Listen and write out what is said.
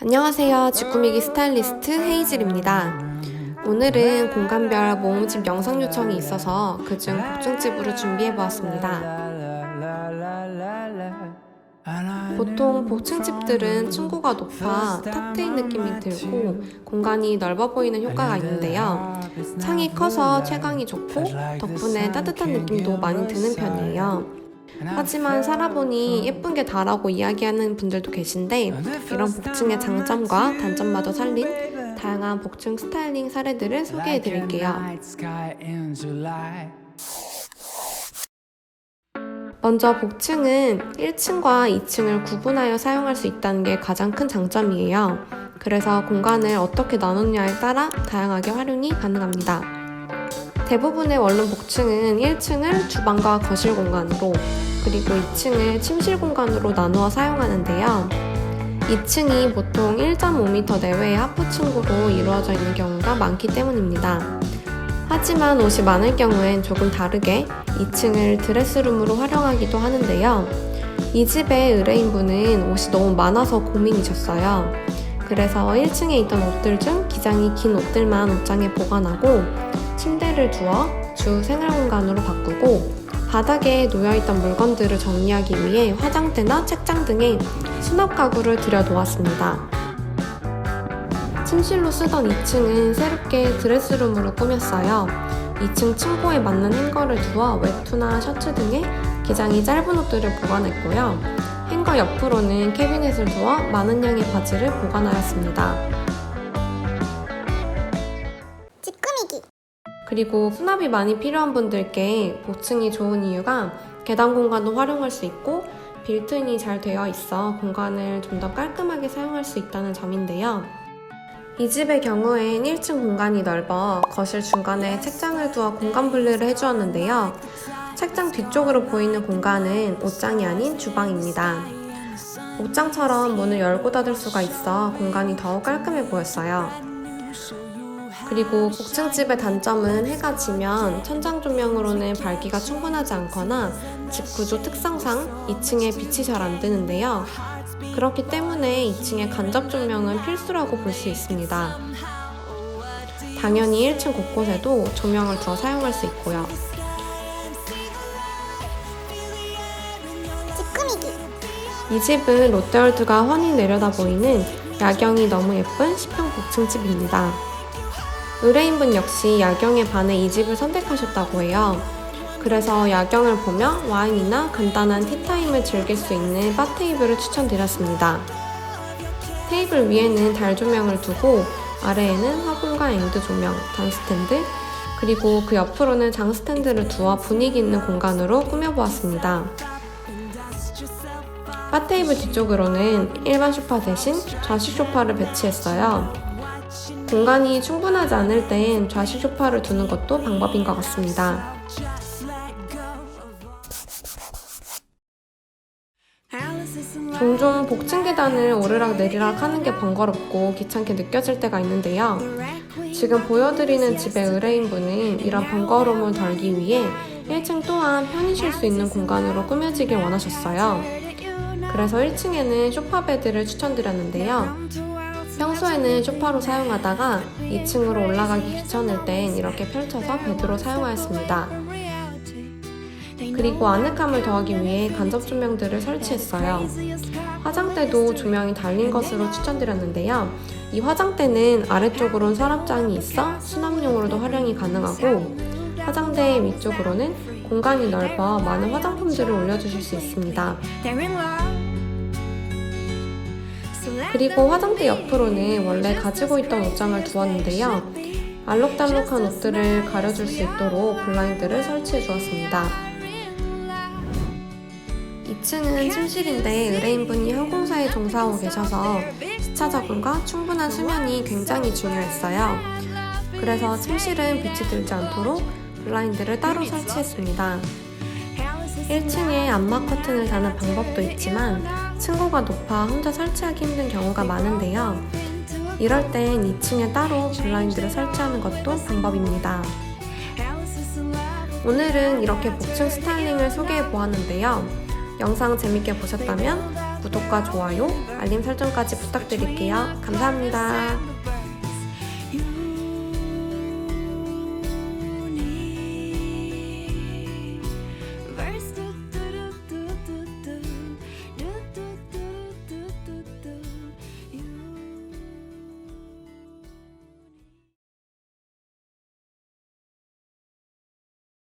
안녕하세요. 쥐꾸미기 스타일리스트 헤이즐입니다. 오늘은 공간별 모음집 영상 요청이 있어서 그중 복층집으로 준비해보았습니다. 보통 복층집들은 층고가 높아 탁 트인 느낌이 들고 공간이 넓어 보이는 효과가 있는데요. 창이 커서 채광이 좋고 덕분에 따뜻한 느낌도 많이 드는 편이에요. 하지만 살아보니 예쁜 게 다라고 이야기하는 분들도 계신데 이런 복층의 장점과 단점마저 살린 다양한 복층 스타일링 사례들을 소개해 드릴게요. 먼저 복층은 1층과 2층을 구분하여 사용할 수 있다는 게 가장 큰 장점이에요. 그래서 공간을 어떻게 나누느냐에 따라 다양하게 활용이 가능합니다. 대부분의 원룸 복층은 1층을 주방과 거실 공간으로 그리고 2층을 침실 공간으로 나누어 사용하는데요. 2층이 보통 1.5m 내외의 하프 층고로 이루어져 있는 경우가 많기 때문입니다. 하지만 옷이 많을 경우엔 조금 다르게 2층을 드레스룸으로 활용하기도 하는데요. 이 집의 의뢰인분은 옷이 너무 많아서 고민이셨어요. 그래서 1층에 있던 옷들 중 기장이 긴 옷들만 옷장에 보관하고 침대를 두어 주 생활 공간으로 바꾸고 바닥에 놓여있던 물건들을 정리하기 위해 화장대나 책장 등의 수납 가구를 들여놓았습니다. 침실로 쓰던 2층은 새롭게 드레스룸으로 꾸몄어요. 2층 층고에 맞는 행거를 두어 외투나 셔츠 등의 기장이 짧은 옷들을 보관했고요. 행거 옆으로는 캐비넷을 두어 많은 양의 바지를 보관하였습니다. 그리고 수납이 많이 필요한 분들께 복층이 좋은 이유가 계단 공간도 활용할 수 있고 빌트인이 잘 되어 있어 공간을 좀 더 깔끔하게 사용할 수 있다는 점인데요. 이 집의 경우엔 1층 공간이 넓어 거실 중간에 책장을 두어 공간 분리를 해주었는데요. 책장 뒤쪽으로 보이는 공간은 옷장이 아닌 주방입니다. 옷장처럼 문을 열고 닫을 수가 있어 공간이 더욱 깔끔해 보였어요. 그리고 복층집의 단점은 해가 지면 천장 조명으로는 밝기가 충분하지 않거나 집 구조 특성상 2층에 빛이 잘 안 드는데요. 그렇기 때문에 2층에 간접 조명은 필수라고 볼 수 있습니다. 당연히 1층 곳곳에도 조명을 두어 사용할 수 있고요. 이 집은 롯데월드가 훤히 내려다 보이는 야경이 너무 예쁜 10평 복층집입니다. 의뢰인분 역시 야경에 반해 이 집을 선택하셨다고 해요. 그래서 야경을 보며 와인이나 간단한 티타임을 즐길 수 있는 바 테이블을 추천드렸습니다. 테이블 위에는 달 조명을 두고 아래에는 화분과 앵두 조명, 단 스탠드, 그리고 그 옆으로는 장 스탠드를 두어 분위기 있는 공간으로 꾸며보았습니다. 바 테이블 뒤쪽으로는 일반 소파 대신 좌식 소파를 배치했어요. 공간이 충분하지 않을 땐 좌식 소파를 두는 것도 방법인 것 같습니다. 종종 복층 계단을 오르락내리락 하는 게 번거롭고 귀찮게 느껴질 때가 있는데요. 지금 보여드리는 집의 의뢰인분은 이런 번거로움을 덜기 위해 1층 또한 편히 쉴 수 있는 공간으로 꾸며지길 원하셨어요. 그래서 1층에는 소파 베드를 추천드렸는데요. 평소에는 소파로 사용하다가 2층으로 올라가기 귀찮을 땐 이렇게 펼쳐서 베드로 사용하였습니다. 그리고 아늑함을 더하기 위해 간접 조명들을 설치했어요. 화장대도 조명이 달린 것으로 추천드렸는데요. 이 화장대는 아래쪽으로는 서랍장이 있어 수납용으로도 활용이 가능하고 화장대 위쪽으로는 공간이 넓어 많은 화장품들을 올려주실 수 있습니다. 그리고 화장대 옆으로는 원래 가지고 있던 옷장을 두었는데요. 알록달록한 옷들을 가려줄 수 있도록 블라인드를 설치해 주었습니다. 2층은 침실인데 의뢰인분이 항공사에 종사하고 계셔서 시차 적응과 충분한 수면이 굉장히 중요했어요. 그래서 침실은 빛이 들지 않도록 블라인드를 따로 설치했습니다. 1층에 암막 커튼을 다는 방법도 있지만 층고가 높아 혼자 설치하기 힘든 경우가 많은데요. 이럴 땐 2층에 따로 블라인드를 설치하는 것도 방법입니다. 오늘은 이렇게 복층 스타일링을 소개해 보았는데요. 영상 재밌게 보셨다면 구독과 좋아요, 알림 설정까지 부탁드릴게요. 감사합니다.